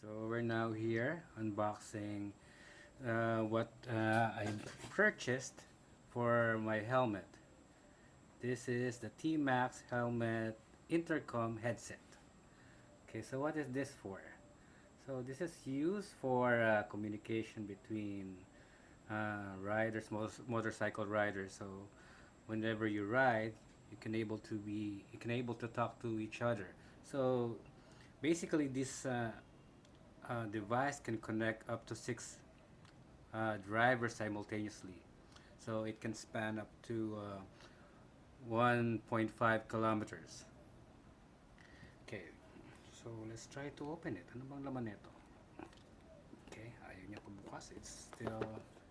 So we're now here unboxing what I purchased for my helmet. This is the TMAX helmet intercom headset. Okay, so what is this for? So this is used for communication between motorcycle riders. So whenever you ride, you can able to talk to each other. So basically, this device can connect up to six drivers simultaneously. So it can span up to 1.5 kilometers. Okay, so let's try to open it. Ano bang laman nito? Okay, ayaw niya bukas. It's still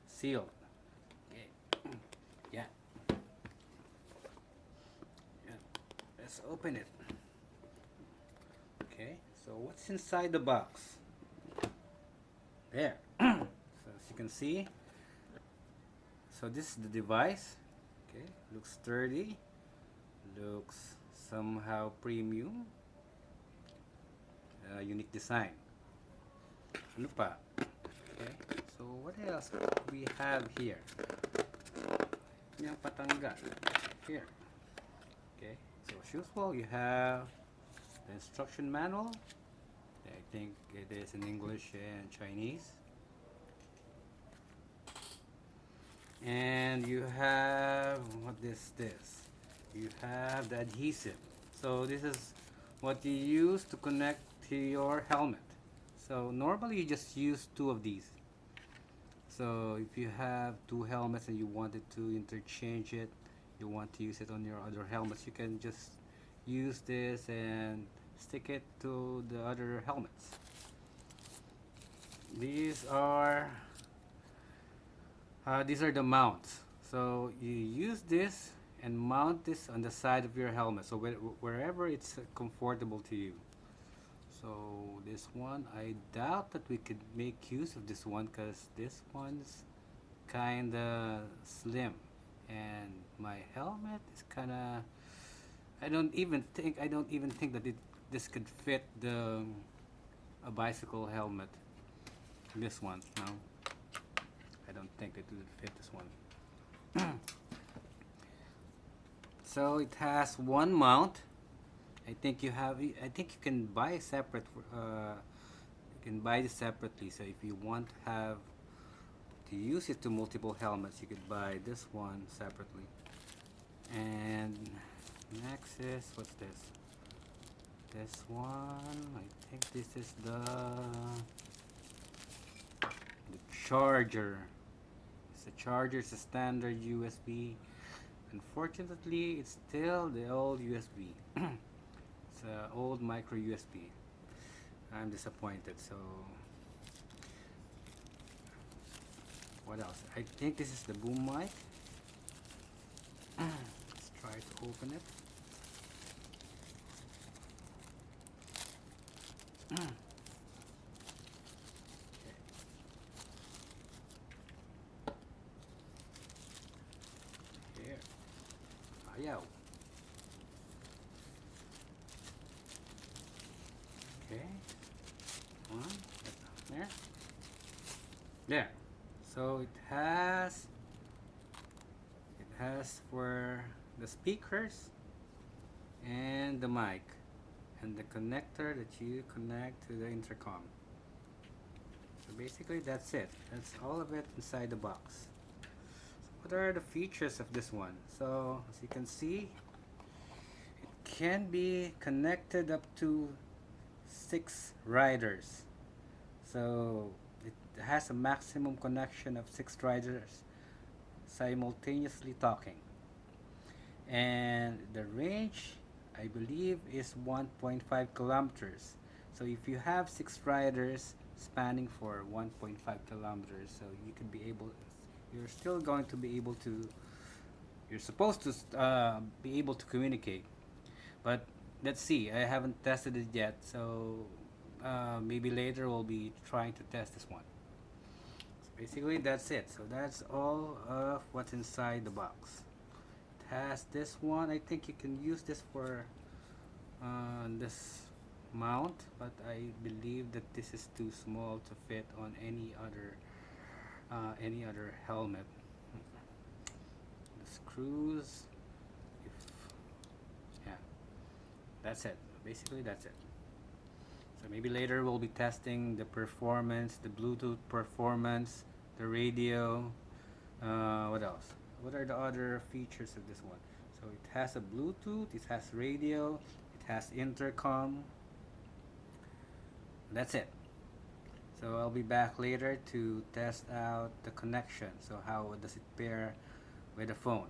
sealed. Okay, yeah, yeah. Let's open it. Okay, so what's inside the box? There. So as you can see, so this is the device. Okay, looks sturdy, looks somehow premium, unique design. Ano pa? Okay, so what else we have here? Yung patanggal. Here. Okay, so as usual, you have the instruction manual. I think it is in English and Chinese. And you have, what is this? You have the adhesive. So this is what you use to connect to your helmet. So normally you just use two of these. So if you have two helmets and you wanted to interchange it, you want to use it on your other helmets, you can just use this and stick it to the other helmets. These are the mounts. So you use this and mount this on the side of your helmet, so wherever it's comfortable to you. So this one, I doubt that we could make use of this one because this one's kinda slim, and my helmet is kinda. I don't even think that this could fit the a bicycle helmet. This one, no, I don't think it would fit this one. So it has one mount. I think you can buy separate. You can buy this separately. So if you want to have to use it to multiple helmets, you could buy this one separately. And next is, what's this? This one, I think this is the charger. It's a charger. It's a standard USB. Unfortunately, it's still the old USB. It's an old micro USB. I'm disappointed. So, what else? I think this is the boom mic. Let's try to open it. Here. Ayaw. Okay. One. There. There. So it has for the speakers and the mic and the connector that you connect to the intercom. So basically that's it. That's all of it inside the box. So what are the features of this one? So as you can see, it can be connected up to 6 riders. So it has a maximum connection of 6 riders simultaneously talking. And the range, I believe, is 1.5 kilometers. So if you have 6 riders spanning for 1.5 kilometers, so you're still going to be able to, you're supposed to be able to communicate. But let's see, I haven't tested it yet, so maybe later we'll be trying to test this one. So basically that's it. So that's all of what's inside the box. It has this one. I think you can use this for this mount, but I believe that this is too small to fit on any other helmet. The screws, if yeah, that's it. Basically, that's it. So maybe later we'll be testing the performance, the Bluetooth performance, the radio. What else? What are the other features of this one? So it has a Bluetooth, it has radio, it has intercom. That's it. So I'll be back later to test out the connection. So how does it pair with the phone?